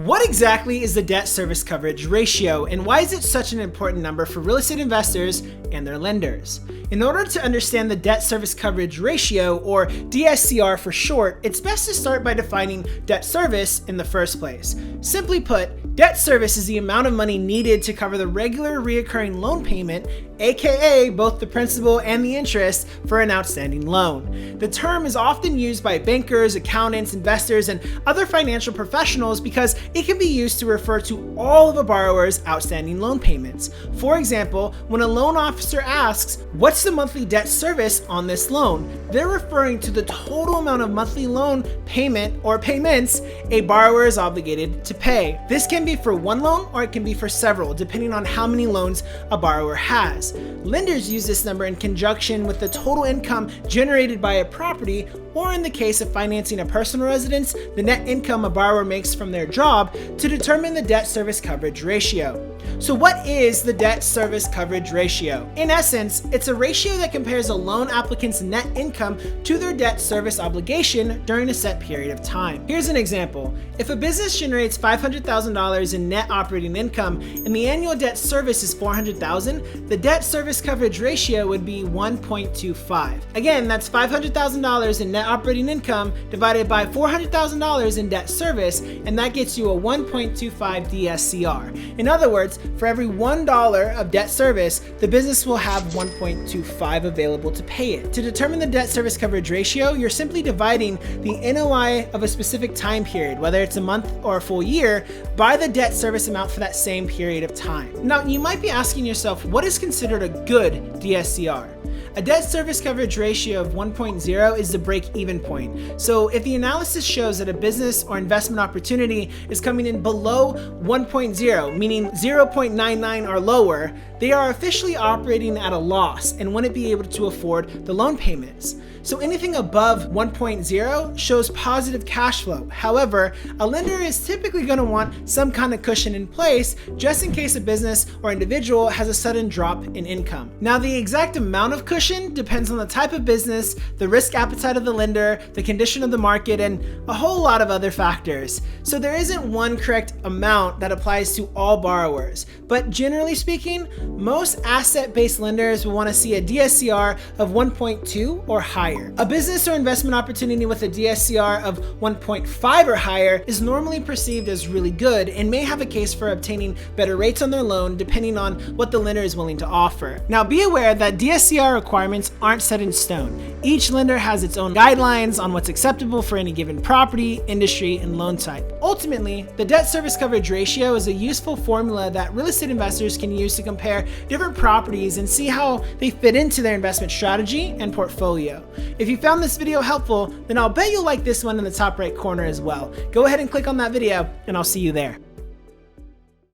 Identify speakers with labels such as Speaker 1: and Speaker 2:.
Speaker 1: What exactly is the debt service coverage ratio, and why is it such an important number for real estate investors and their lenders? In order to understand the debt service coverage ratio, or DSCR for short, it's best to start by defining debt service in the first place. Simply put, debt service is the amount of money needed to cover the regular reoccurring loan payment, aka both the principal and the interest, for an outstanding loan. The term is often used by bankers, accountants, investors, and other financial professionals because it can be used to refer to all of a borrower's outstanding loan payments. For example, when a loan officer asks, "What's the monthly debt service on this loan?" they're referring to the total amount of monthly loan payment or payments a borrower is obligated to pay. This can be for one loan or it can be for several, depending on how many loans a borrower has. Lenders use this number in conjunction with the total income generated by a property, or in the case of financing a personal residence, the net income a borrower makes from their job, to determine the debt service coverage ratio. So what is the debt service coverage ratio? In essence, it's a ratio that compares a loan applicant's net income to their debt service obligation during a set period of time. Here's an example. If a business generates $500,000 in net operating income and the annual debt service is $400,000, the debt service coverage ratio would be 1.25. Again, that's $500,000 in net operating income divided by $400,000 in debt service, and that gets you a 1.25 DSCR. In other words, for every $1 of debt service, the business will have 1.25 available to pay it. To determine the debt service coverage ratio, you're simply dividing the NOI of a specific time period, whether it's a month or a full year, by the debt service amount for that same period of time. Now, you might be asking yourself, what is considered a good DSCR? A debt service coverage ratio of 1.0 is the break-even point. So if the analysis shows that a business or investment opportunity is coming in below 1.0, meaning 0.99 or lower, they are officially operating at a loss and wouldn't be able to afford the loan payments. So anything above 1.0 shows positive cash flow. However, a lender is typically going to want some kind of cushion in place just in case a business or individual has a sudden drop in income. Now, the exact amount of cushion depends on the type of business, the risk appetite of the lender, the condition of the market, and a whole lot of other factors. So there isn't one correct amount that applies to all borrowers. But generally speaking, most asset-based lenders will want to see a DSCR of 1.2 or higher. A business or investment opportunity with a DSCR of 1.5 or higher is normally perceived as really good and may have a case for obtaining better rates on their loan depending on what the lender is willing to offer. Now, be aware that DSCR requirements aren't set in stone. Each lender has its own guidelines on what's acceptable for any given property, industry, and loan type. Ultimately, the debt service coverage ratio is a useful formula that real estate investors can use to compare different properties and see how they fit into their investment strategy and portfolio. If you found this video helpful, then I'll bet you'll like this one in the top right corner as well. Go ahead and click on that video, and I'll see you there.